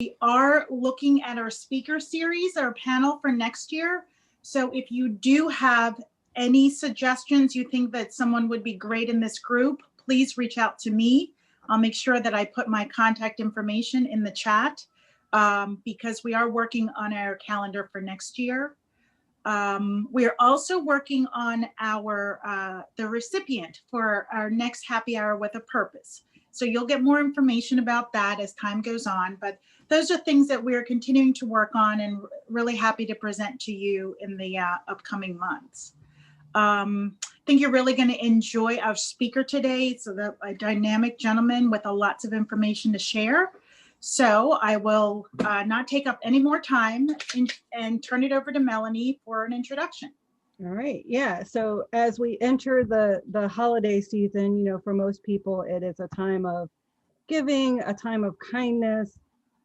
We are looking at our speaker series, our panel for next year. So if you do have any suggestions, you think that someone would be great in this group, please reach out to me. I'll make sure that I put my contact information in the chat because we are working on our calendar for next year. We are also working on the recipient for our next happy hour with a purpose. So you'll get more information about that as time goes on, but those are things that we're continuing to work on and really happy to present to you in the upcoming months. I think you're really going to enjoy our speaker today. It's a dynamic gentleman with lots of information to share. So I will not take up any more time and turn it over to Melanie for an introduction. All right. Yeah. So as we enter the holiday season, you know, for most people, it is a time of giving, a time of kindness,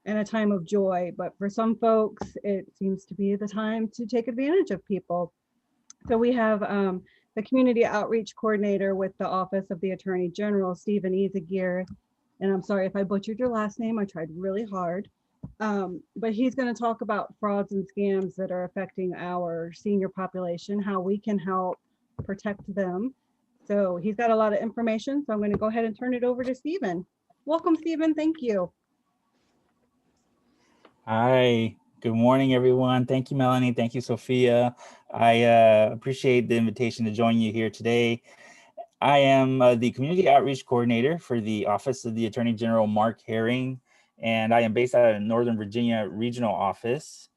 and a time of joy. But for some folks, it seems to be the time to take advantage of people. So we have the Community Outreach Coordinator with the Office of the Attorney General, Stephen Izagir. And I'm sorry if I butchered your last name, I tried really hard. But he's going to talk about frauds and scams that are affecting our senior population, how we can help protect them. So he's got a lot of information. So I'm going to go ahead and turn it over to Stephen. Welcome, Stephen. Thank you. Hi, good morning, everyone. Thank you, Melanie. Thank you, Sophia. I appreciate the invitation to join you here today. I am the Community Outreach Coordinator for the Office of the Attorney General, Mark Herring, and I am based out of Northern Virginia Regional Office.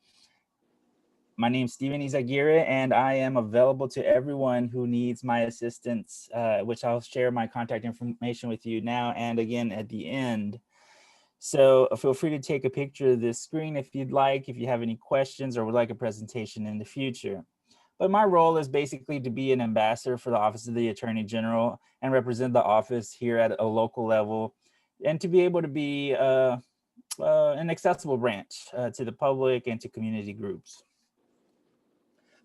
My name is Stephen Izagire, and I am available to everyone who needs my assistance, which I'll share my contact information with you now and again at the end. So feel free to take a picture of this screen if you'd like, if you have any questions or would like a presentation in the future. But my role is basically to be an ambassador for the Office of the Attorney General and represent the office here at a local level and to be able to be an accessible branch to the public and to community groups.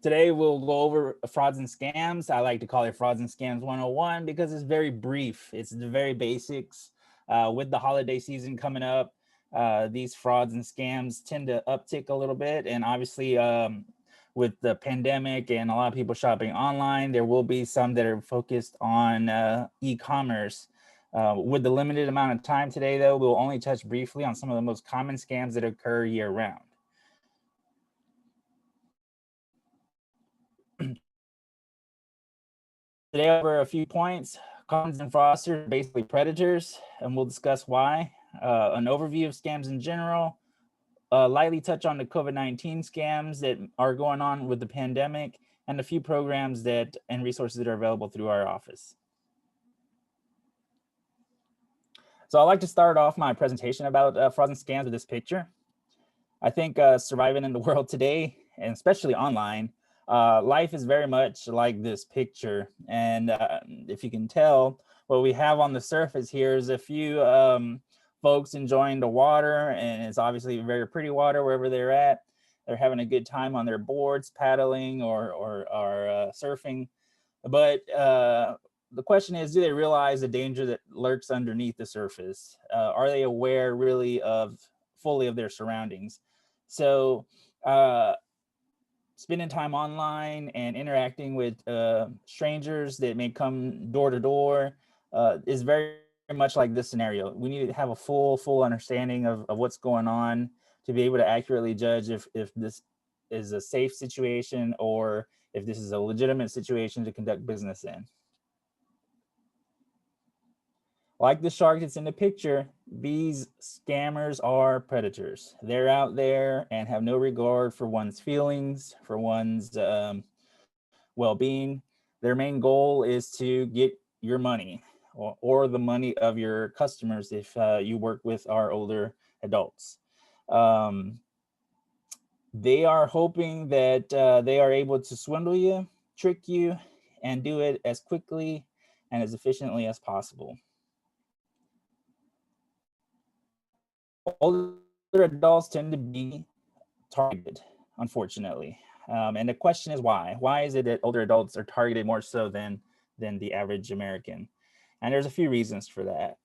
Today, we'll go over frauds and scams. I like to call it Frauds and Scams 101 because it's very brief. It's the very basics. With the holiday season coming up, these frauds and scams tend to uptick a little bit. And obviously, with the pandemic and a lot of people shopping online, there will be some that are focused on e-commerce. With the limited amount of time today, though, we'll only touch briefly on some of the most common scams that occur year-round. Today, over a few points. Cons and fraudsters are basically predators, and we'll discuss why. An overview of scams in general, lightly touch on the COVID-19 scams that are going on with the pandemic, and a few programs and resources that are available through our office. So I'd like to start off my presentation about frauds and scams with this picture. I think surviving in the world today, and especially online, life is very much like this picture. And if you can tell, what we have on the surface here is a few folks enjoying the water, and it's obviously very pretty water wherever they're at. They're having a good time on their boards, paddling or surfing. But the question is, do they realize the danger that lurks underneath the surface? Are they aware really fully of their surroundings? So spending time online and interacting with strangers that may come door to door is very much like this scenario. We need to have a full understanding of what's going on to be able to accurately judge if this is a safe situation or if this is a legitimate situation to conduct business in. Like the shark that's in the picture, these scammers are predators. They're out there and have no regard for one's feelings, for one's well-being. Their main goal is to get your money or the money of your customers if you work with our older adults. They are hoping that they are able to swindle you, trick you, and do it as quickly and as efficiently as possible. Older adults tend to be targeted, unfortunately. And the question is why? Why is it that older adults are targeted more so than the average American? And there's a few reasons for that.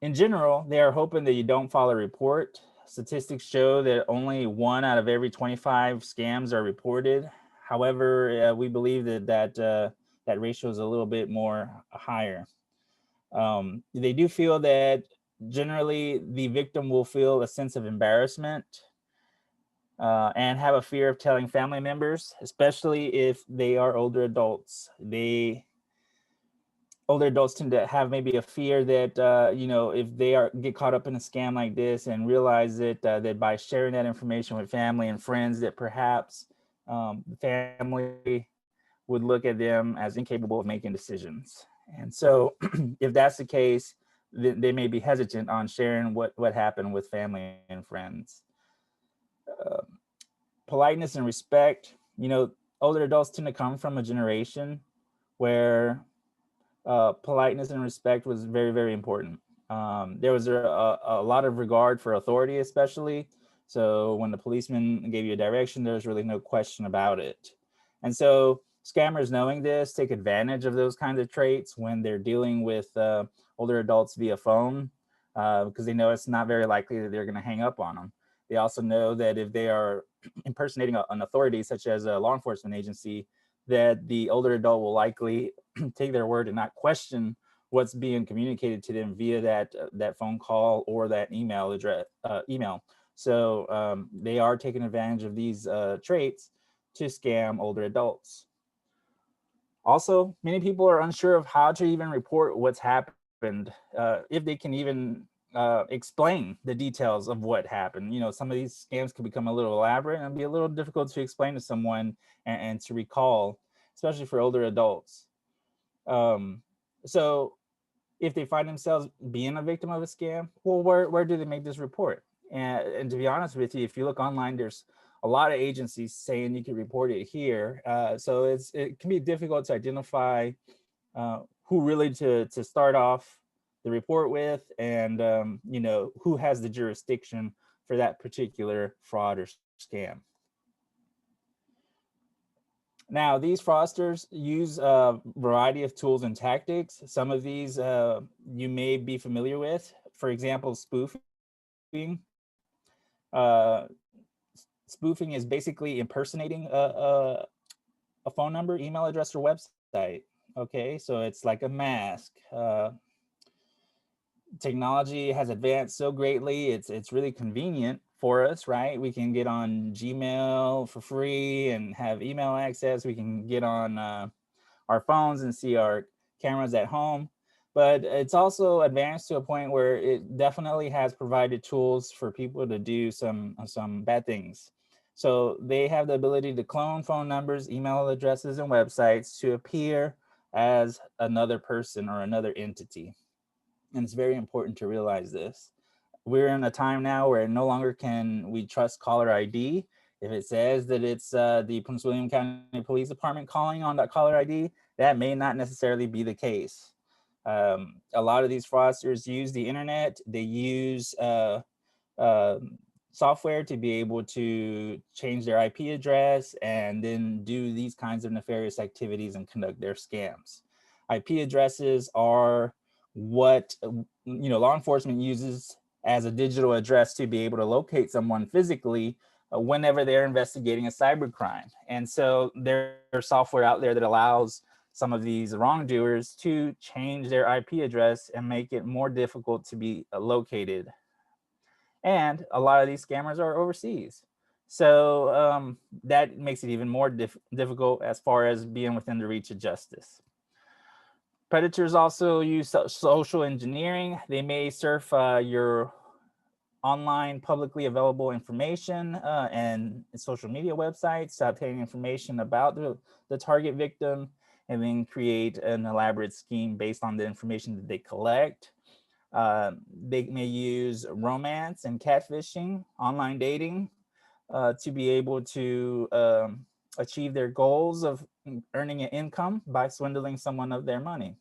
In general, they are hoping that you don't file a report. Statistics show that only 1 out of every 25 scams are reported. However, we believe that ratio is a little bit more higher. They do feel that generally the victim will feel a sense of embarrassment and have a fear of telling family members, especially if they are older adults. Older adults tend to have maybe a fear that if they get caught up in a scam like this and realize that by sharing that information with family and friends, that perhaps the family would look at them as incapable of making decisions. And so if that's the case, they may be hesitant on sharing what happened with family and friends. Politeness and respect, older adults tend to come from a generation where politeness and respect was very, very important. There was a lot of regard for authority, especially. So when the policeman gave you a direction, there was really no question about it. And so scammers, knowing this, take advantage of those kinds of traits when they're dealing with older adults via phone, because they know it's not very likely that they're going to hang up on them. They also know that if they are impersonating an authority, such as a law enforcement agency, that the older adult will likely take their word and not question what's being communicated to them via that phone call or that email address. So they are taking advantage of these traits to scam older adults. Also, many people are unsure of how to even report what's happened, if they can even explain the details of what happened. Some of these scams can become a little elaborate and be a little difficult to explain to someone and to recall, especially for older adults. So if they find themselves being a victim of a scam, well, where do they make this report? And to be honest with you, if you look online, there's a lot of agencies saying you can report it here. So it can be difficult to identify who really to start off the report with, and who has the jurisdiction for that particular fraud or scam. Now, these fraudsters use a variety of tools and tactics. Some of these you may be familiar with. For example, spoofing. Spoofing is basically impersonating a phone number, email address, or website. Okay, so it's like a mask. Technology has advanced so greatly, it's really convenient for us, right? We can get on Gmail for free and have email access. We can get on our phones and see our cameras at home. But it's also advanced to a point where it definitely has provided tools for people to do some bad things. So they have the ability to clone phone numbers, email addresses, and websites to appear as another person or another entity. And it's very important to realize this. We're in a time now where no longer can we trust caller ID. If it says that it's the Prince William County Police Department calling on that caller ID, that may not necessarily be the case. A lot of these fraudsters use the internet. They use software to be able to change their IP address and then do these kinds of nefarious activities and conduct their scams. IP addresses are what law enforcement uses as a digital address to be able to locate someone physically whenever they're investigating a cybercrime. And so there's software out there that allows some of these wrongdoers to change their IP address and make it more difficult to be located. And a lot of these scammers are overseas. So that makes it even more difficult as far as being within the reach of justice. Predators also use social engineering. They may surf your online publicly available information and social media websites to obtain information about the target victim, and then create an elaborate scheme based on the information that they collect. They may use romance and catfishing, online dating, to be able to achieve their goals of earning an income by swindling someone of their money.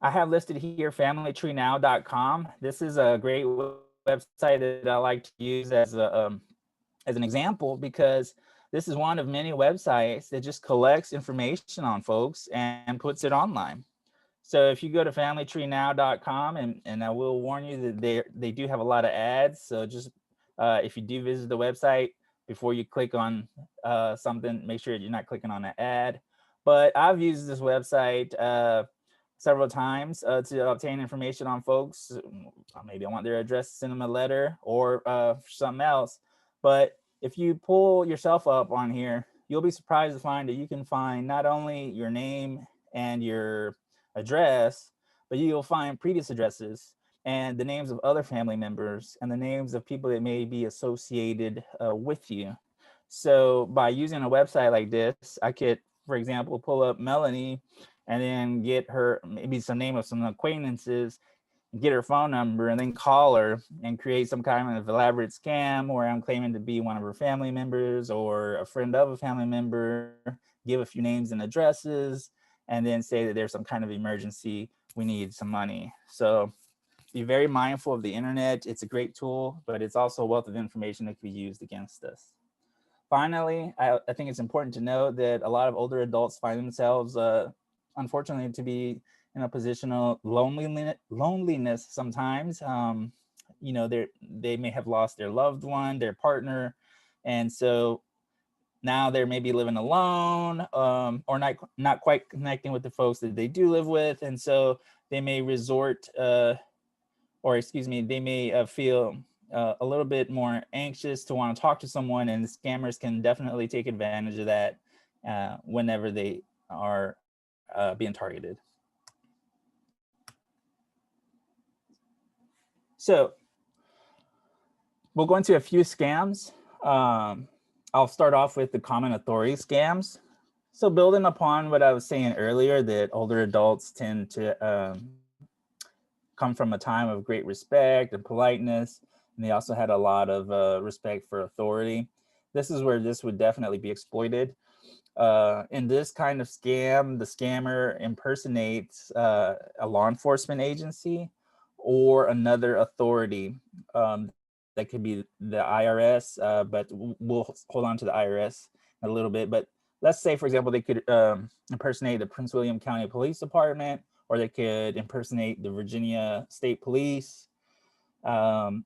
I have listed here familytreenow.com. This is a great website that I like to use as an example, because this is one of many websites that just collects information on folks and puts it online. So if you go to familytreenow.com, and I will warn you that they do have a lot of ads. So just if you do visit the website, before you click on something, make sure you're not clicking on an ad. But I've used this website several times to obtain information on folks. Maybe I want their address, send them a letter, or something else. But if you pull yourself up on here, you'll be surprised to find that you can find not only your name and your address, but you'll find previous addresses and the names of other family members and the names of people that may be associated with you. So by using a website like this, I could, for example, pull up Melanie and then get her maybe some name of some acquaintances, get her phone number, and then call her and create some kind of elaborate scam where I'm claiming to be one of her family members or a friend of a family member, give a few names and addresses, and then say that there's some kind of emergency, we need some money. So be very mindful of the internet. It's a great tool, but it's also a wealth of information that can be used against us. Finally, I think it's important to note that a lot of older adults find themselves, unfortunately, to be in a position of loneliness sometimes. You know, they may have lost their loved one, their partner, and so now they're maybe living alone, or not quite connecting with the folks that they do live with, and so they may resort, or excuse me, they may feel a little bit more anxious to want to talk to someone, and the scammers can definitely take advantage of that whenever they are being targeted. So we'll go into a few scams. I'll start off with the common authority scams. So building upon what I was saying earlier, that older adults tend to come from a time of great respect and politeness, and they also had a lot of respect for authority. This is where this would definitely be exploited. In this kind of scam, the scammer impersonates a law enforcement agency or another authority. That could be the IRS, but we'll hold on to the IRS a little bit. But let's say, for example, they could impersonate the Prince William County Police Department, or they could impersonate the Virginia State Police. And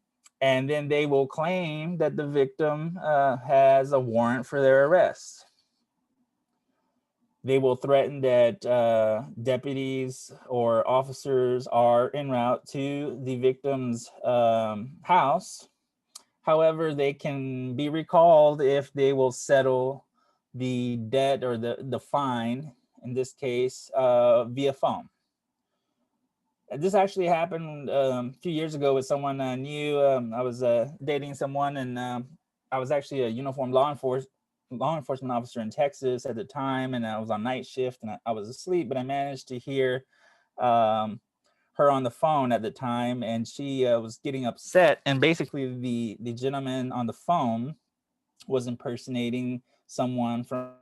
then they will claim that the victim has a warrant for their arrest. They will threaten that deputies or officers are en route to the victim's house. However, they can be recalled if they will settle the debt or the fine, in this case, via phone. This actually happened a few years ago with someone I knew. I was dating someone, and I was actually a uniformed law enforcement officer in Texas at the time, and I was on night shift, and I was asleep, but I managed to hear her on the phone at the time, and she was getting upset, and basically the gentleman on the phone was impersonating someone from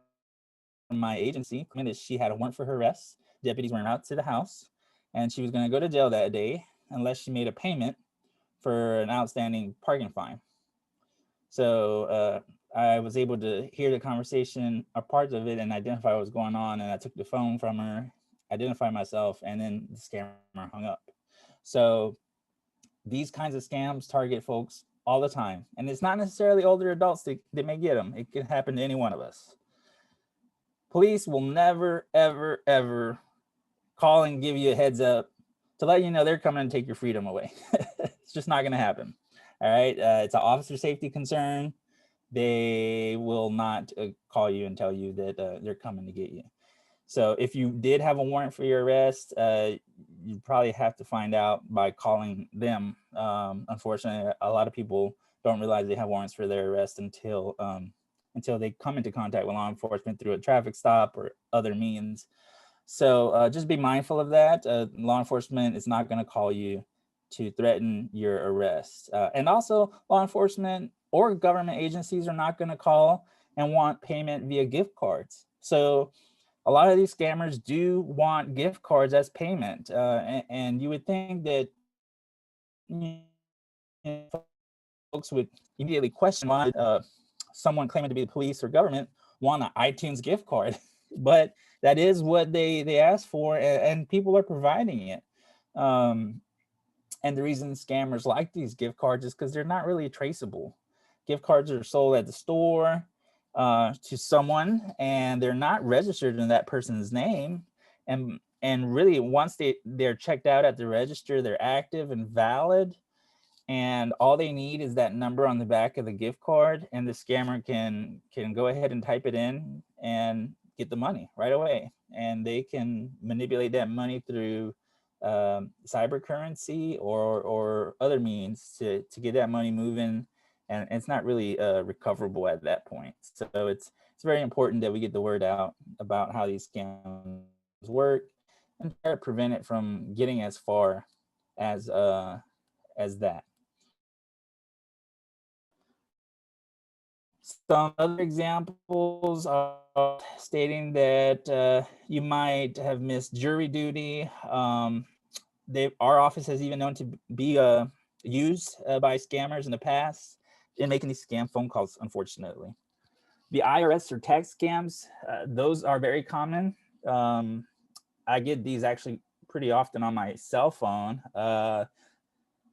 my agency, claiming that she had a warrant for her arrest. Deputies were out to the house, and she was going to go to jail that day unless she made a payment for an outstanding parking fine. So I was able to hear the conversation, or parts of it, and identify what was going on. And I took the phone from her, identified myself, and then the scammer hung up. So these kinds of scams target folks all the time. And it's not necessarily older adults that may get them. It can happen to any one of us. Police will never, ever, ever call and give you a heads up to let you know they're coming to take your freedom away. It's just not going to happen. All right. It's an officer safety concern. They will not call you and tell you that they're coming to get you. So if you did have a warrant for your arrest, you probably have to find out by calling them. Unfortunately, a lot of people don't realize they have warrants for their arrest until they come into contact with law enforcement through a traffic stop or other means. So just be mindful of that. Law enforcement is not going to call you to threaten your arrest. And also, law enforcement or government agencies are not going to call and want payment via gift cards. So a lot of these scammers do want gift cards as payment. And you would think that folks would immediately question why someone claiming to be the police or government want an iTunes gift card. but that is what they ask for, and people are providing it. And the reason scammers like these gift cards is because they're not really traceable. Gift cards are sold at the store to someone, and they're not registered in that person's name. And really, once they're checked out at the register, they're active and valid. And all they need is that number on the back of the gift card, and the scammer can go ahead and type it in and get the money right away. And they can manipulate that money through cyber currency or other means to get that money moving, and it's not really recoverable at that point. So it's very important that we get the word out about how these scams work and try to prevent it from getting as far as that. Some other examples are stating that you might have missed jury duty. Our office has even known to be used by scammers in the past in making these scam phone calls, unfortunately. The IRS or tax scams, those are very common. I get these actually pretty often on my cell phone.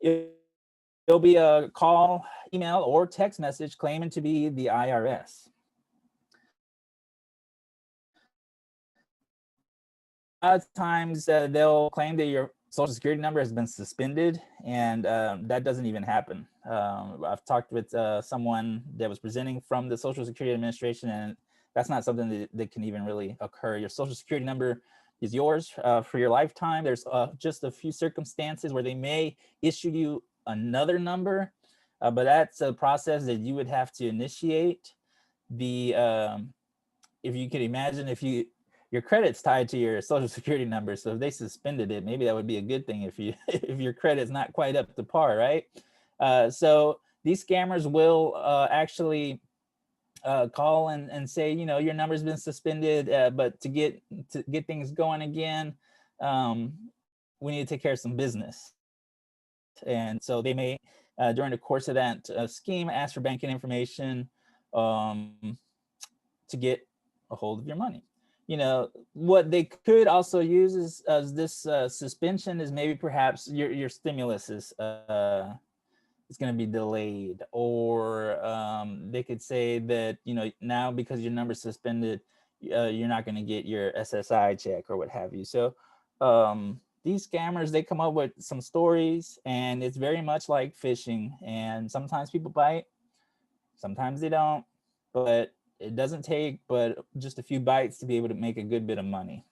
It'll be a call, email, or text message claiming to be the IRS. A lot of times they'll claim that your social security number has been suspended, and that doesn't even happen. I've talked with someone that was presenting from the Social Security Administration, and that's not something that can even really occur. Your social security number is yours for your lifetime. There's just a few circumstances where they may issue you another number, but that's a process that you would have to initiate. If you could imagine, your credit's tied to your social security number, so if they suspended it, maybe that would be a good thing if if your credit's not quite up to par, right? So these scammers will actually call and say, your number's been suspended, but to get things going again, we need to take care of some business. And so they may, during the course of that scheme, ask for banking information to get a hold of your money. What they could also use is this suspension is maybe perhaps your stimulus is going to be delayed, or they could say that now because your number's suspended, you're not going to get your SSI check or what have you. So these scammers, they come up with some stories, and it's very much like phishing. And sometimes people bite, sometimes they don't, but it doesn't take but just a few bites to be able to make a good bit of money.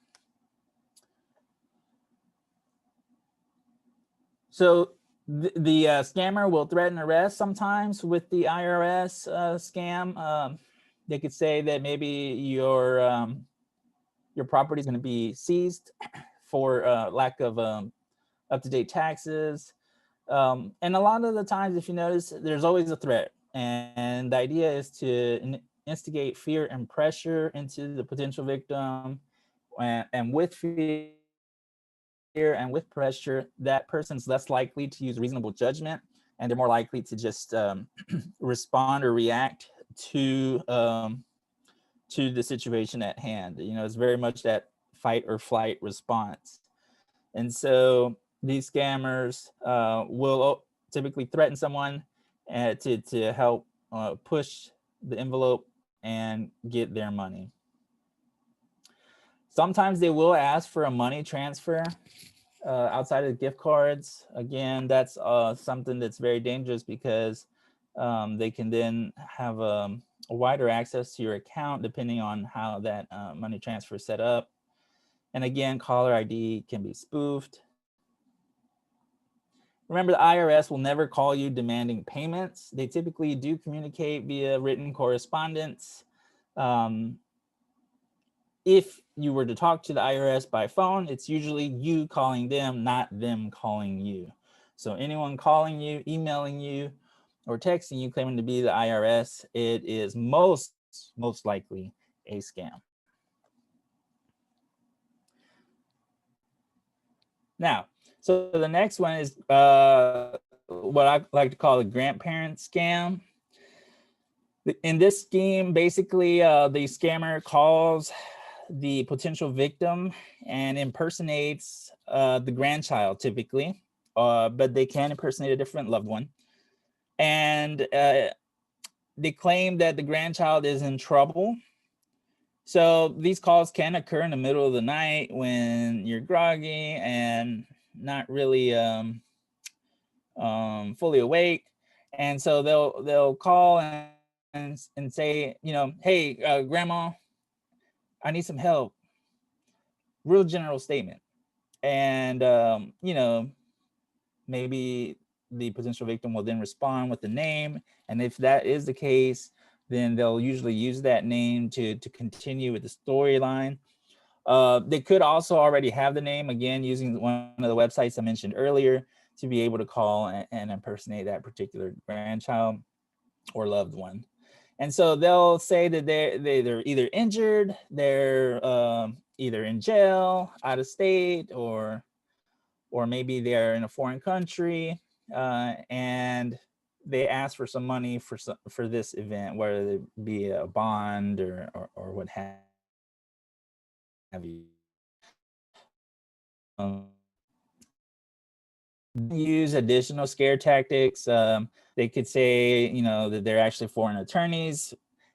So the scammer will threaten arrest sometimes with the IRS scam. They could say that maybe your property is going to be seized for lack of up-to-date taxes. And a lot of the times, if you notice, there's always a threat. And the idea is to instigate fear and pressure into the potential victim. And with fear and with pressure, that person's less likely to use reasonable judgment, and they're more likely to just respond or react to the situation at hand. It's very much that fight or flight response. And so these scammers will typically threaten someone to help push the envelope and get their money. Sometimes they will ask for a money transfer outside of gift cards. Again, that's something that's very dangerous, because they can then have a wider access to your account depending on how that money transfer is set up. And again, caller ID can be spoofed. Remember, the IRS will never call you demanding payments. They typically do communicate via written correspondence. If you were to talk to the IRS by phone, it's usually you calling them, not them calling you. So anyone calling you, emailing you, or texting you claiming to be the IRS, it is most likely a scam. Now, so the next one is what I like to call a grandparent scam. In this scheme, basically, the scammer calls the potential victim and impersonates the grandchild typically, but they can impersonate a different loved one. And they claim that the grandchild is in trouble. So these calls can occur in the middle of the night when you're groggy and not really fully awake. And so they'll call and say, you know, hey, grandma, I need some help. Real general statement. And, you know, maybe the potential victim will then respond with the name. And if that is the case, then they'll usually use that name to continue with the storyline. They could also already have the name, again, using one of the websites I mentioned earlier, to be able to call and impersonate that particular grandchild or loved one. And so they'll say that they're either injured, they're either in jail, out of state, or maybe they're in a foreign country, and they ask for some money for this event, whether it be a bond or what have you. Use additional scare tactics. They could say, you know, that they're actually foreign attorneys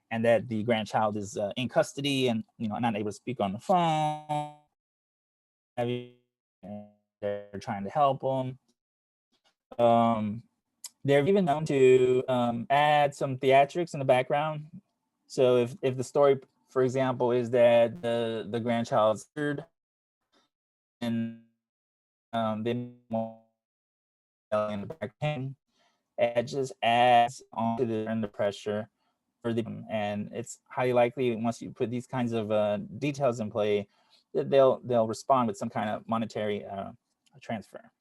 and that the grandchild is in custody and, you know, not able to speak on the phone. They're trying to help them. They're even known to add some theatrics in the background. So if the story, for example, is that the grandchild's injured, and they in the back pain, it just adds on to the pressure for them. And it's highly likely once you put these kinds of details in play that they'll respond with some kind of monetary transfer.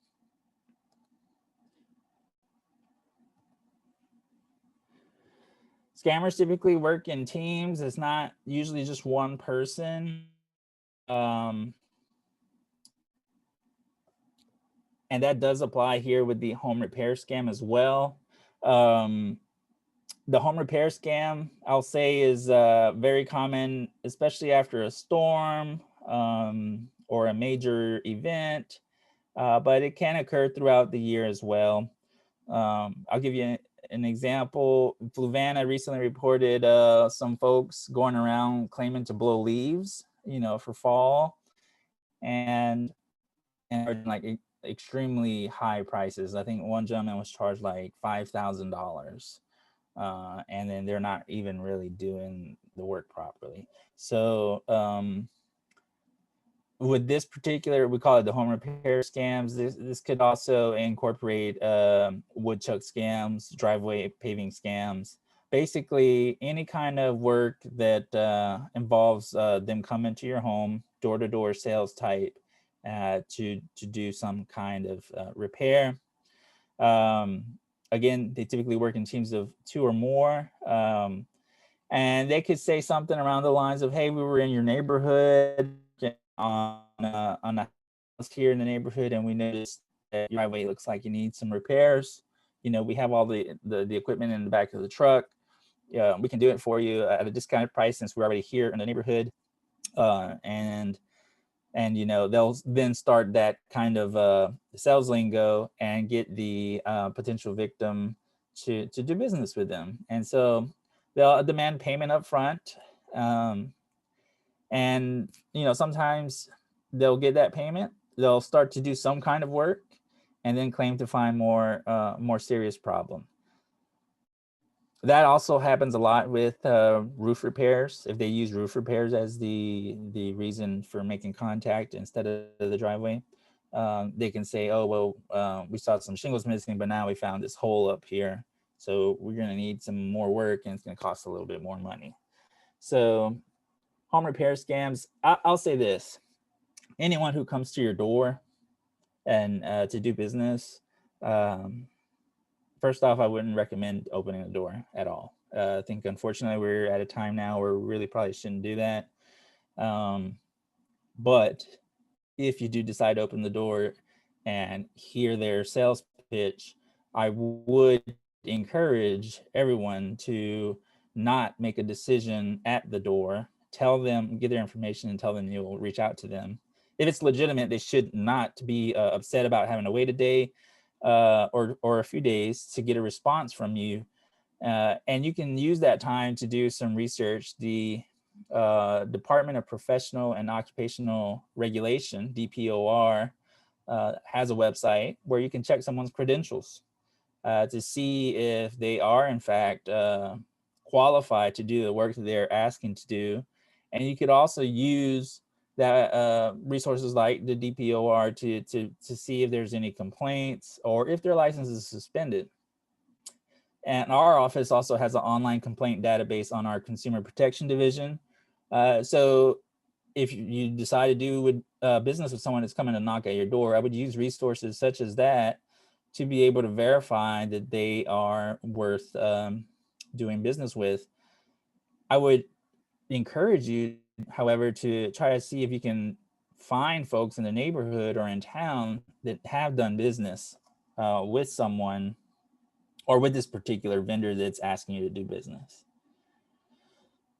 Scammers typically work in teams. It's not usually just one person. And that does apply here with the home repair scam as well. The home repair scam, I'll say, is very common, especially after a storm or a major event, but it can occur throughout the year as well. I'll give you an example. Fluvanna recently reported some folks going around claiming to blow leaves, you know, for fall, and like extremely high prices. I think one gentleman was charged like $5,000. And then they're not even really doing the work properly. So with this particular, we call it the home repair scams. This could also incorporate woodchuck scams, driveway paving scams. Basically, any kind of work that involves them coming to your home, door-to-door sales type, to do some kind of repair. Again, they typically work in teams of 2 or more. And they could say something around the lines of, hey, we were in your neighborhood on a house here in the neighborhood, and we noticed that your driveway looks like you need some repairs. You know, we have all the equipment in the back of the truck. We can do it for you at a discounted price since we're already here in the neighborhood. And you know, they'll then start that kind of sales lingo and get the potential victim to do business with them. And so they'll demand payment up front. And you know, sometimes they'll get that payment, they'll start to do some kind of work, and then claim to find more serious problem. That also happens a lot with roof repairs. If they use roof repairs as the reason for making contact instead of the driveway, they can say, oh, well, we saw some shingles missing, but now we found this hole up here. So we're going to need some more work, and it's going to cost a little bit more money. So home repair scams, I'll say this. Anyone who comes to your door and to do business, first off, I wouldn't recommend opening the door at all. I think, unfortunately, we're at a time now where we really probably shouldn't do that. But if you do decide to open the door and hear their sales pitch, I would encourage everyone to not make a decision at the door. tell them, get their information and tell them you'll reach out to them. If it's legitimate, they should not be upset about having to wait a day or a few days to get a response from you. And you can use that time to do some research. The Department of Professional and Occupational Regulation, DPOR, has a website where you can check someone's credentials to see if they are in fact qualified to do the work that they're asking to do. And you could also use that resources like the DPOR to see if there's any complaints or if their license is suspended. And our office also has an online complaint database on our consumer protection division. So if you decide to do business with someone that's coming to knock at your door, I would use resources such as that to be able to verify that they are worth doing business with. I would encourage you, however, to try to see if you can find folks in the neighborhood or in town that have done business with someone or with this particular vendor that's asking you to do business.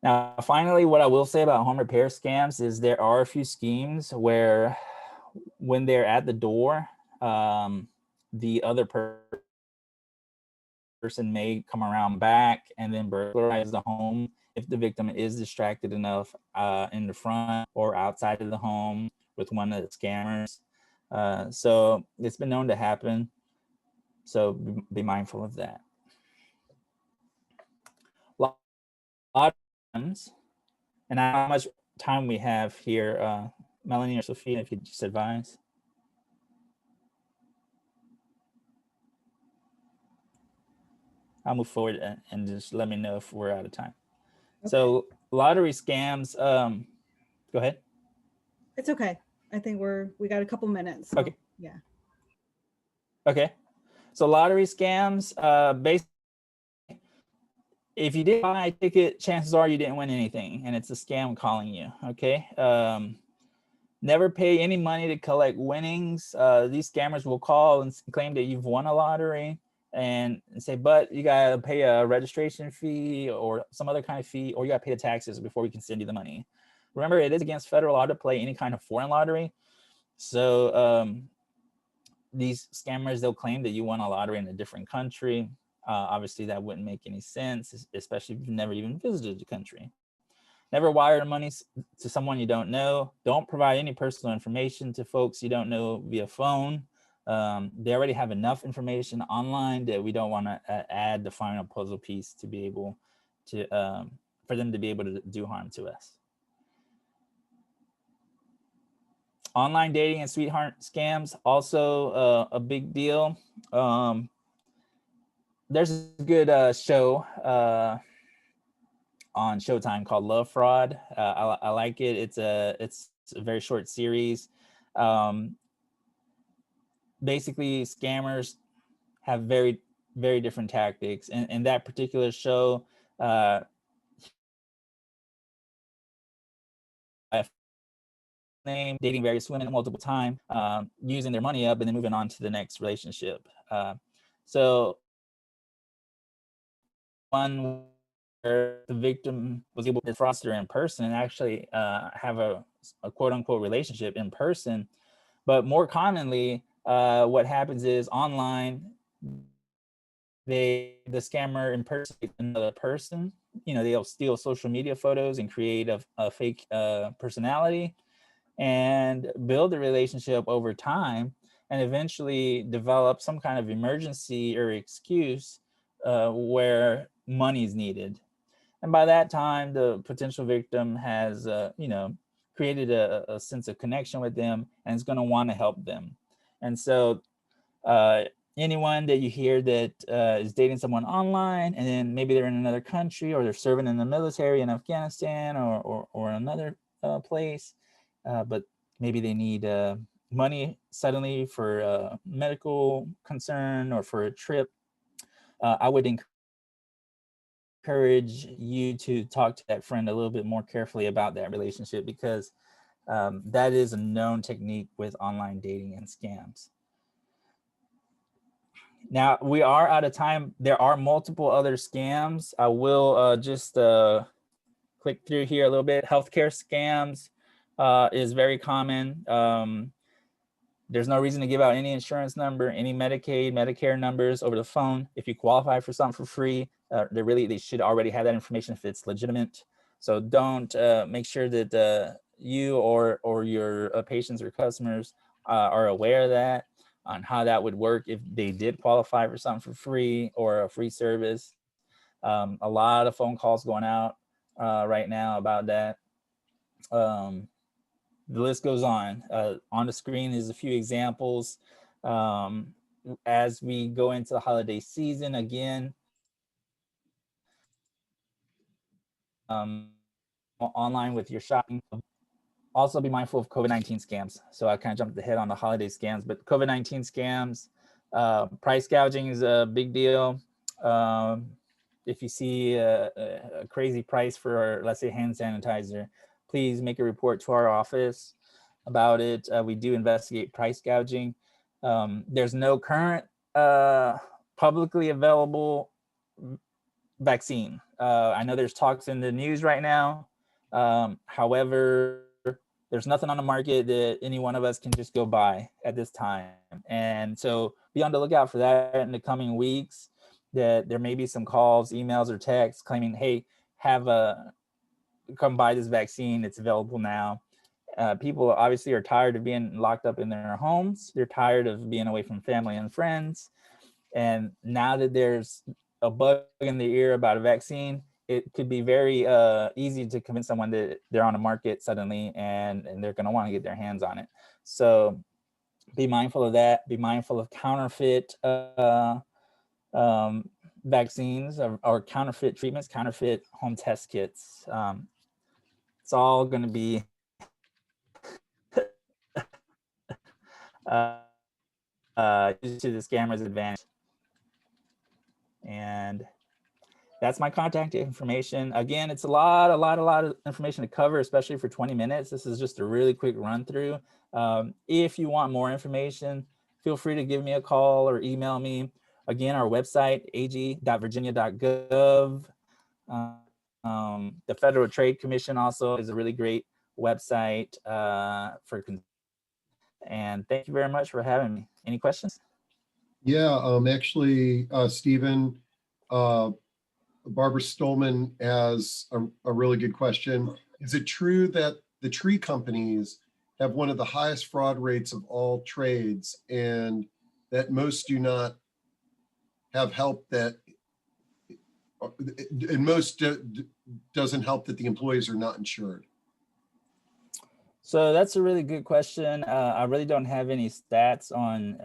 Now, finally, what I will say about home repair scams is there are a few schemes where when they're at the door, the other person may come around back and then burglarize the home if the victim is distracted enough in the front or outside of the home with one of the scammers. So it's been known to happen. So be mindful of that. A lot of times, and how much time we have here, Melanie or Sophia, if you just advise. I'll move forward and just let me know if we're out of time. Okay. So lottery scams, go ahead. It's okay. I think we got a couple minutes. So, okay. Yeah. Okay. So lottery scams, basically, if you didn't buy a ticket, chances are you didn't win anything and it's a scam calling you, okay? Never pay any money to collect winnings. These scammers will call and claim that you've won a lottery and say, but you gotta pay a registration fee or some other kind of fee, or you gotta pay the taxes before we can send you the money. Remember, it is against federal law to play any kind of foreign lottery. So these scammers, they'll claim that you won a lottery in a different country. Obviously, that wouldn't make any sense, especially if you've never even visited the country. Never wire money to someone you don't know. Don't provide any personal information to folks you don't know via phone. They already have enough information online that we don't want to add the final puzzle piece to be able to, for them to be able to do harm to us. Online dating and sweetheart scams, also a big deal. There's a good show on Showtime called Love Fraud. I like it. It's a very short series. Basically, scammers have very, very different tactics. And that particular show, name, dating various women multiple times, using their money up and then moving on to the next relationship. So one where the victim was able to fraudster in person and actually have a quote unquote relationship in person. But more commonly, what happens is online, the scammer impersonates another person. You know, they'll steal social media photos and create a fake personality and build a relationship over time and eventually develop some kind of emergency or excuse where money is needed. And by that time, the potential victim has, you know, created a sense of connection with them and is going to want to help them. And so anyone that you hear that is dating someone online and then maybe they're in another country or they're serving in the military in Afghanistan or another place, but maybe they need money suddenly for a medical concern or for a trip, I would encourage you to talk to that friend a little bit more carefully about that relationship, because that is a known technique with online dating and scams. Now, we are out of time. There are multiple other scams. I will just click through here a little bit. Healthcare scams is very common. There's no reason to give out any insurance number, any Medicaid, Medicare numbers over the phone. If you qualify for something for free, they should already have that information if it's legitimate. So don't make sure that you or your patients or customers are aware of that, on how that would work if they did qualify for something for free or a free service. A lot of phone calls going out right now about that. The list goes on. On the screen is a few examples. As we go into the holiday season again, online with your shopping. Also be mindful of COVID-19 scams. So I kind of jumped ahead on the holiday scams, but COVID-19 scams, price gouging is a big deal. If you see a crazy price for, let's say, hand sanitizer, please make a report to our office about it. We do investigate price gouging. There's no current publicly available vaccine. I know there's talks in the news right now. However, there's nothing on the market that any one of us can just go buy at this time. And so be on the lookout for that in the coming weeks, that there may be some calls, emails, or texts claiming, hey, come buy this vaccine, it's available now. People obviously are tired of being locked up in their homes. They're tired of being away from family and friends. And now that there's a bug in the ear about a vaccine, it could be very easy to convince someone that they're on the market suddenly and they're going to want to get their hands on it. So be mindful of that. Be mindful of counterfeit vaccines or counterfeit treatments, counterfeit home test kits. It's all going to be used to the scammer's advantage. And that's my contact information. Again, it's a lot of information to cover, especially for 20 minutes. This is just a really quick run through. If you want more information, feel free to give me a call or email me. Again, our website, ag.virginia.gov. The Federal Trade Commission also is a really great website and thank you very much for having me. Any questions? Yeah, actually, Stephen, Barbara Stolman has a really good question. Is it true that the tree companies have one of the highest fraud rates of all trades, and that most do not have help and most doesn't help that the employees are not insured? So that's a really good question. I really don't have any stats on,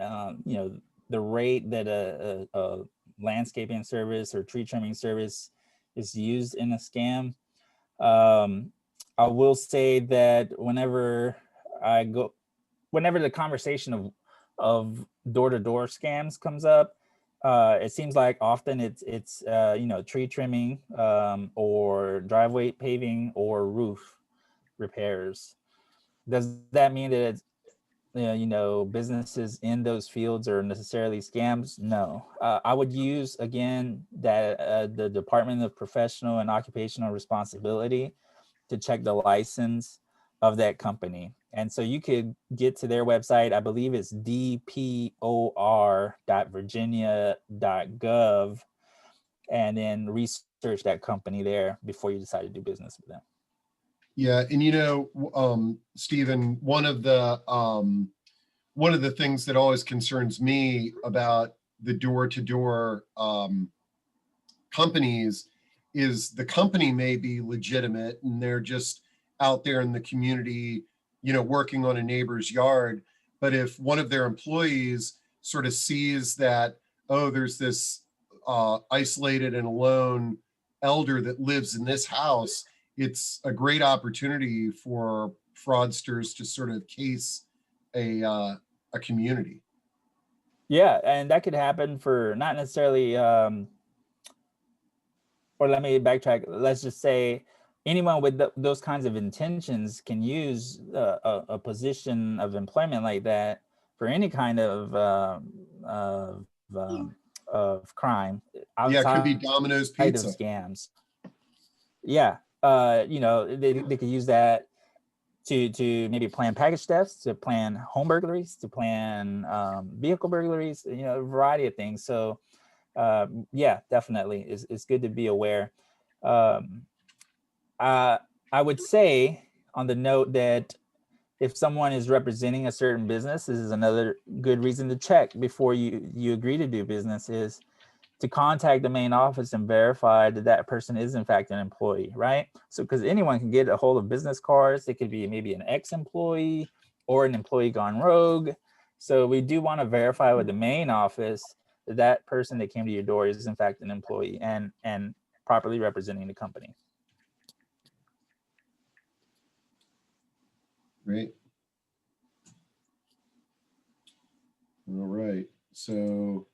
the rate that a landscaping service or tree trimming service is used in a scam. I will say that whenever the conversation of door-to-door scams comes up, it seems like often it's tree trimming or driveway paving or roof repairs. Does that mean that it's, businesses in those fields are necessarily scams? No. I would use, again, that the Department of Professional and Occupational Responsibility to check the license of that company. And so you could get to their website. I believe it's dpor.virginia.gov, and then research that company there before you decide to do business with them. Yeah, and Stephen, one of the things that always concerns me about the door-to-door companies is the company may be legitimate and they're just out there in the community, working on a neighbor's yard. But if one of their employees sort of sees that, oh, there's this isolated and alone elder that lives in this house, it's a great opportunity for fraudsters to sort of case a community. Yeah, and that could happen for not necessarily, or let me backtrack. Let's just say anyone with those kinds of intentions can use a position of employment like that for any kind of crime outside Yeah, it could be Domino's Pizza. of scams. Yeah, you know, they could use that to maybe plan package thefts, to plan home burglaries, to plan vehicle burglaries, you know, a variety of things. So yeah, definitely, it's good to be aware. Um, I would say on the note that if someone is representing a certain business, this is another good reason to check before you agree to do business, is to contact the main office and verify that that person is in fact an employee, right? So because anyone can get a hold of business cards, they could be maybe an ex-employee or an employee gone rogue. So we do want to verify with the main office that that person that came to your door is in fact an employee and properly representing the company. Great. All right. So,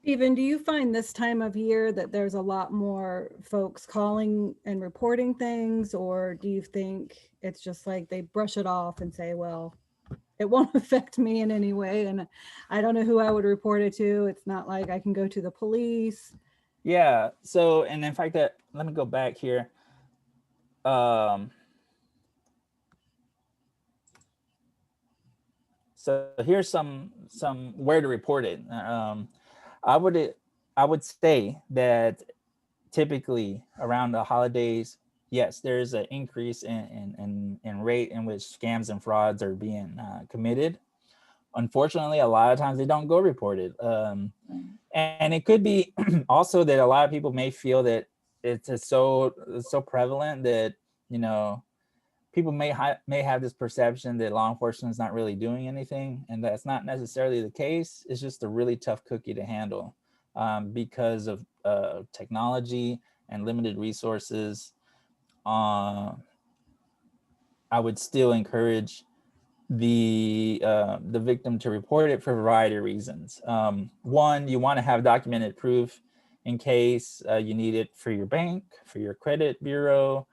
Stephen, do you find this time of year that there's a lot more folks calling and reporting things, or do you think it's just like they brush it off and say, well, it won't affect me in any way, and I don't know who I would report it to. It's not like I can go to the police. Yeah. So, and in fact, that let me go back here. So here's some where to report it. I would say that typically around the holidays, yes, there's an increase in rate in which scams and frauds are being committed. Unfortunately, a lot of times they don't go reported. And it could be also that a lot of people may feel that it's so prevalent that, you know, people may have this perception that law enforcement is not really doing anything, and that's not necessarily the case. It's just a really tough cookie to handle because of technology and limited resources. I would still encourage the victim to report it for a variety of reasons. One, you want to have documented proof in case you need it for your bank, for your credit bureau,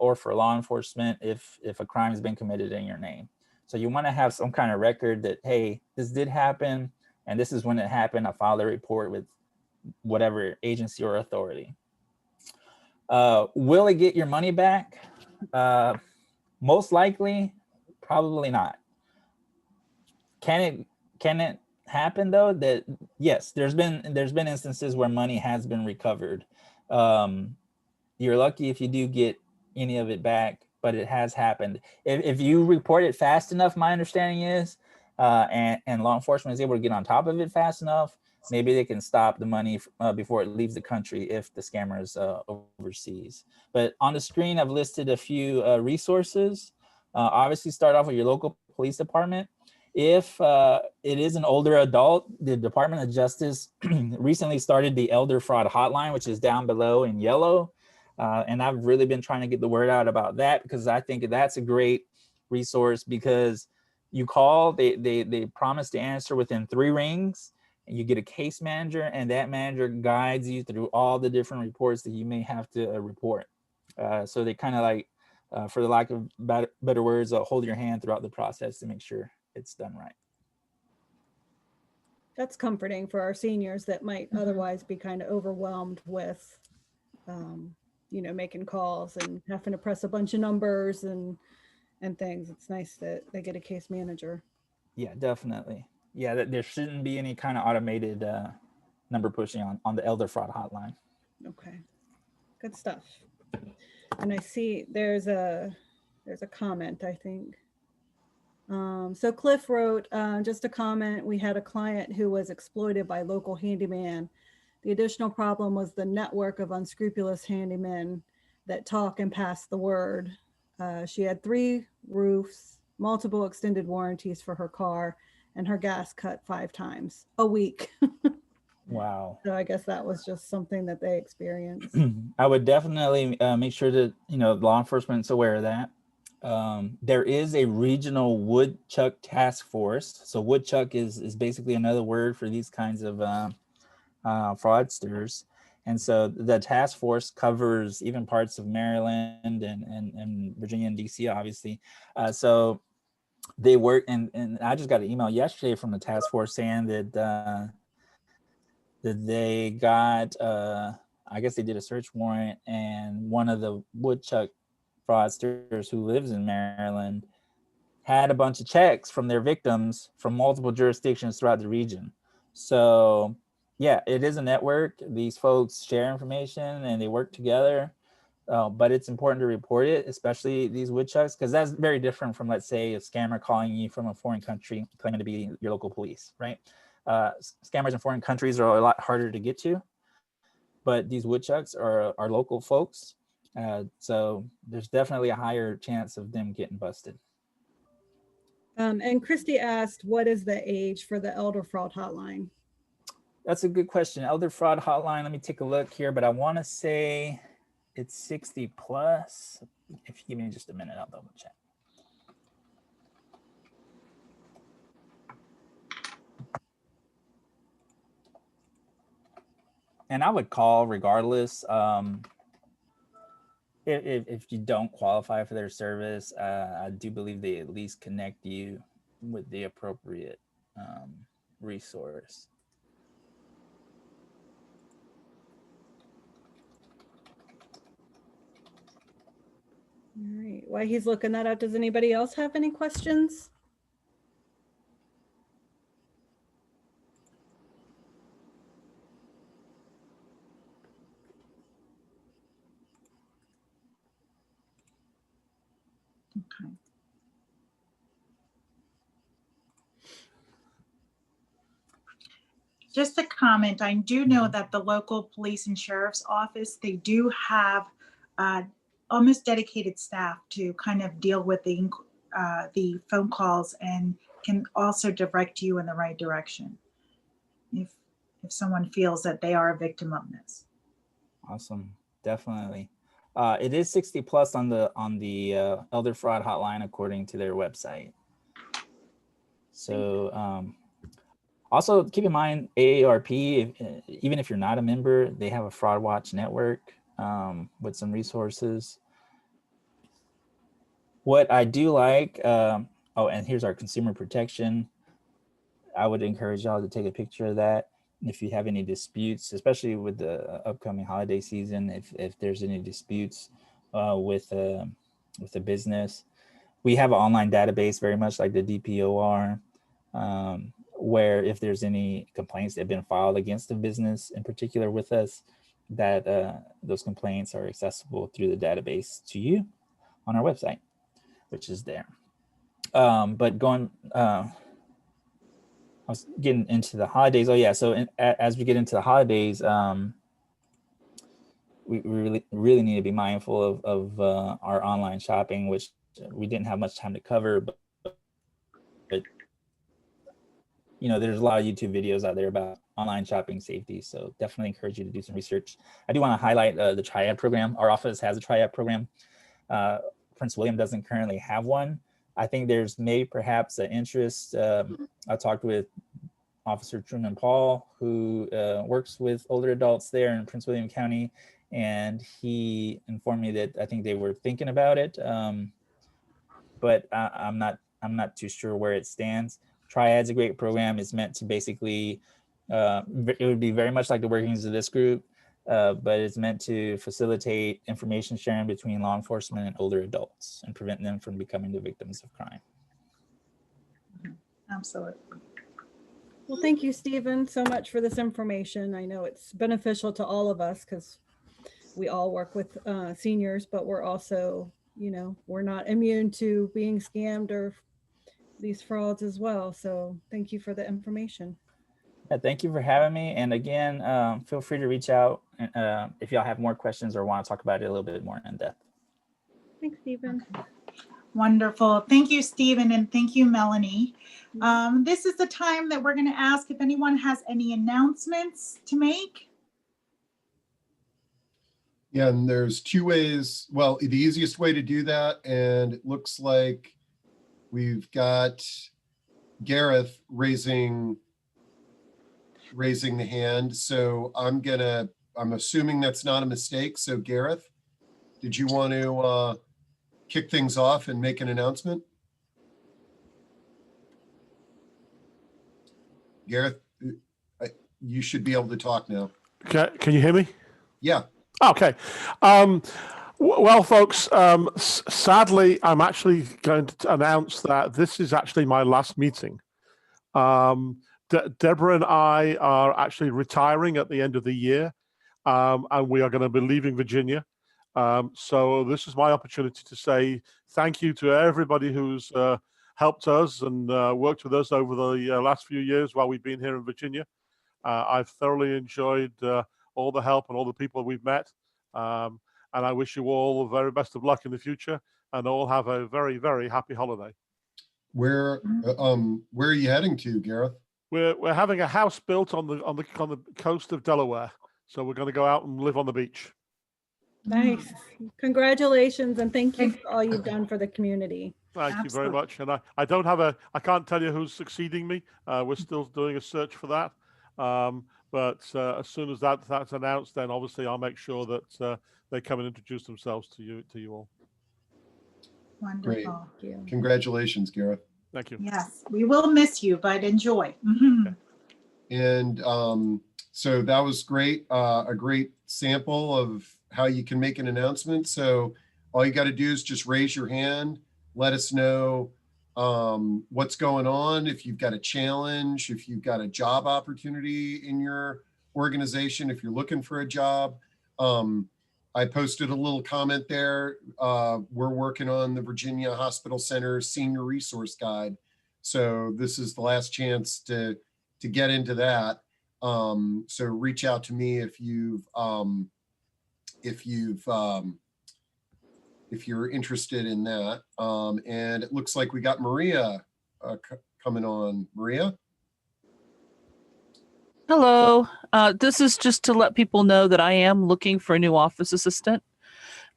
or for law enforcement if a crime has been committed in your name. So you want to have some kind of record that, hey, this did happen, and this is when it happened. I filed a report with whatever agency or authority. Will it get your money back? Most likely, probably not. Can it happen though? That yes, there's been instances where money has been recovered. You're lucky if you do get any of it back, but it has happened. If you report it fast enough, my understanding is, and law enforcement is able to get on top of it fast enough, maybe they can stop the money before it leaves the country if the scammer is overseas. But on the screen, I've listed a few resources. Obviously, start off with your local police department. If it is an older adult, the Department of Justice recently started the Elder Fraud Hotline, which is down below in yellow. And I've really been trying to get the word out about that because I think that's a great resource, because you call, they promise to answer within 3 rings, and you get a case manager, and that manager guides you through all the different reports that you may have to report. So they kind of like, for the lack of better words, hold your hand throughout the process to make sure it's done right. That's comforting for our seniors that might otherwise be kind of overwhelmed with, you know, making calls and having to press a bunch of numbers and things. It's nice that they get a case manager. Yeah, definitely. Yeah, that there shouldn't be any kind of automated number pushing on the Elder Fraud Hotline. Okay, good stuff. And I see there's a comment, I think. So Cliff wrote just a comment. We had a client who was exploited by local handyman. The additional problem was the network of unscrupulous handymen that talk and pass the word. She had 3 roofs, multiple extended warranties for her car, and her gas cut 5 times a week. Wow. So I guess that was just something that they experienced. I would definitely make sure that, you know, law enforcement's aware of that. There is a regional woodchuck task force. So woodchuck is basically another word for these kinds of fraudsters. And so the task force covers even parts of Maryland and Virginia and DC, obviously. So they work, and I just got an email yesterday from the task force saying that that they got I guess they did a search warrant, and one of the woodchuck fraudsters who lives in Maryland had a bunch of checks from their victims from multiple jurisdictions throughout the region. So yeah, it is a network. These folks share information and they work together. But it's important to report it, especially these woodchucks, because that's very different from, let's say, a scammer calling you from a foreign country claiming to be your local police, right? Scammers in foreign countries are a lot harder to get to, but these woodchucks are local folks. So there's definitely a higher chance of them getting busted. And Christy asked, what is the age for the elder fraud hotline? That's a good question. Elder fraud hotline, let me take a look here, but I want to say it's 60 plus. If you give me just a minute, I'll double check. And I would call regardless. If you don't qualify for their service, I do believe they at least connect you with the appropriate resource. All right, while he's looking that up, does anybody else have any questions? Okay. Just a comment, I do know that the local police and sheriff's office, they do have almost dedicated staff to kind of deal with the phone calls and can also direct you in the right direction if someone feels that they are a victim of this. Awesome, definitely. It is 60 plus on the elder fraud hotline according to their website. So also keep in mind AARP, even if you're not a member, they have a fraud watch network with some resources. What I do like, oh, and here's our consumer protection. I would encourage y'all to take a picture of that. If you have any disputes, especially with the upcoming holiday season, if there's any disputes with the business, we have an online database very much like the DPOR, where if there's any complaints that have been filed against the business in particular with us, that those complaints are accessible through the database to you on our website, which is there. But going, I was getting into the holidays. Oh yeah, so as we get into the holidays, we really need to be mindful of our online shopping, which we didn't have much time to cover, but you know, there's a lot of YouTube videos out there about online shopping safety. So definitely encourage you to do some research. I do want to highlight the Triad program. Our office has a Triad program. Prince William doesn't currently have one. I think there's maybe perhaps an interest. I talked with Officer Truman Paul, who works with older adults there in Prince William County, and he informed me that I think they were thinking about it, but I'm not too sure where it stands. Triad's a great program. It's meant to basically, it would be very much like the workings of this group, but it's meant to facilitate information sharing between law enforcement and older adults and prevent them from becoming the victims of crime. Absolutely. Well, thank you, Stephen, so much for this information. I know it's beneficial to all of us because we all work with seniors, but we're also, you know, we're not immune to being scammed or these frauds as well. So thank you for the information. Yeah, thank you for having me. And again, feel free to reach out if y'all have more questions or want to talk about it a little bit more in depth. Thanks, Stephen. Okay. Wonderful. Thank you, Stephen, and thank you, Melanie. This is the time that we're going to ask if anyone has any announcements to make. Yeah, and there's two ways. Well, the easiest way to do that, and it looks like we've got Gareth raising the hand. So I'm assuming that's not a mistake. So Gareth, did you want to kick things off and make an announcement? Gareth, you should be able to talk now. Can you hear me? Yeah. Okay. Well, folks, sadly, I'm actually going to announce that this is actually my last meeting. Deborah and I are actually retiring at the end of the year, and we are going to be leaving Virginia. So this is my opportunity to say thank you to everybody who's helped us and worked with us over the last few years while we've been here in Virginia. I've thoroughly enjoyed all the help and all the people we've met. And I wish you all the very best of luck in the future, and all have a very, very happy holiday. Where are you heading to, Gareth? We're having a house built on the coast of Delaware, so we're going to go out and live on the beach. Nice. Congratulations, and thank you for all you've done for the community. Thank you very much. And I don't have I can't tell you who's succeeding me. We're still doing a search for that. But as soon as that's announced, then obviously I'll make sure that they come and introduce themselves to you all. Wonderful. Great. Thank you. Congratulations, Gareth. Thank you. Yes, we will miss you, but enjoy. Mhm. And so that was great. A great sample of how you can make an announcement. So all you got to do is just raise your hand. Let us know what's going on. If you've got a challenge, if you've got a job opportunity in your organization, if you're looking for a job. I posted a little comment there. We're working on the Virginia Hospital Center Senior Resource Guide. So this is the last chance to get into that. So reach out to me if you're interested in that. And it looks like we got Maria coming on. Maria? Hello. This is just to let people know that I am looking for a new office assistant.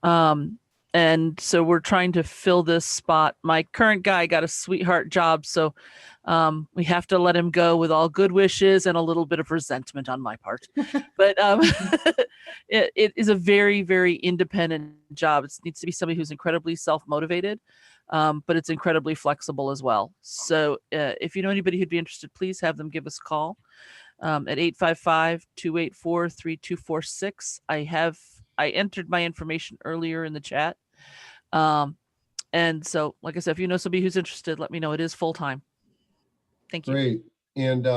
And so we're trying to fill this spot. My current guy got a sweetheart job, so we have to let him go with all good wishes and a little bit of resentment on my part. But it is a very, very independent job. It needs to be somebody who's incredibly self-motivated, but it's incredibly flexible as well. So if you know anybody who'd be interested, please have them give us a call at 855-284-3246. I entered my information earlier in the chat. And so, like I said, if you know somebody who's interested, let me know. It is full-time. Thank you. Great. And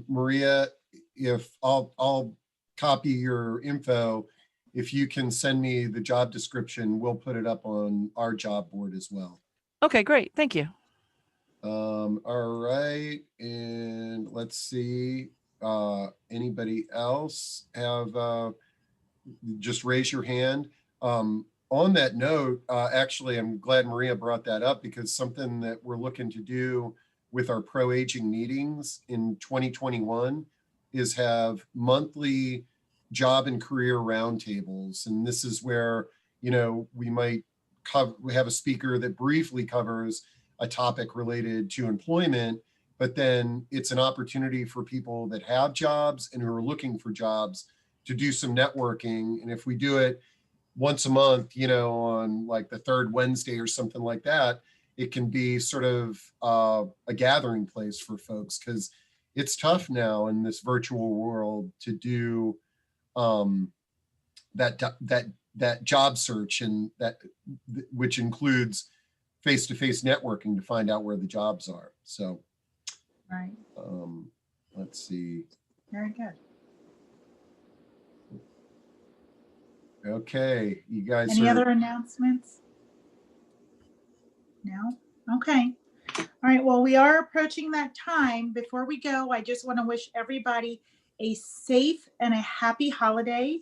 Maria, if I'll copy your info, if you can send me the job description, we'll put it up on our job board as well. Okay, great. Thank you. All right. And let's see, anybody else have, just raise your hand. On that note, actually, I'm glad Maria brought that up, because something that we're looking to do with our pro-aging meetings in 2021 is have monthly job and career roundtables. And this is where, we might we have a speaker that briefly covers a topic related to employment, but then it's an opportunity for people that have jobs and who are looking for jobs to do some networking. And if we do it once a month, on like the third Wednesday or something like that, it can be sort of a gathering place for folks, because it's tough now in this virtual world to do that job search, and which includes face-to-face networking to find out where the jobs are. So, Right. Let's see. Very good. Okay, you guys. Any other announcements? No? Okay. All right. Well, we are approaching that time. Before we go, I just want to wish everybody a safe and a happy holiday.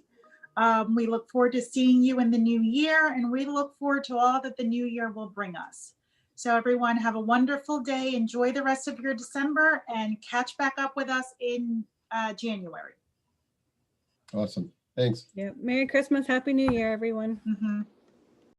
We look forward to seeing you in the new year, and we look forward to all that the new year will bring us. So everyone, have a wonderful day. Enjoy the rest of your December, and catch back up with us in January. Awesome. Thanks. Yeah. Merry Christmas. Happy New Year, everyone. Mm-hmm.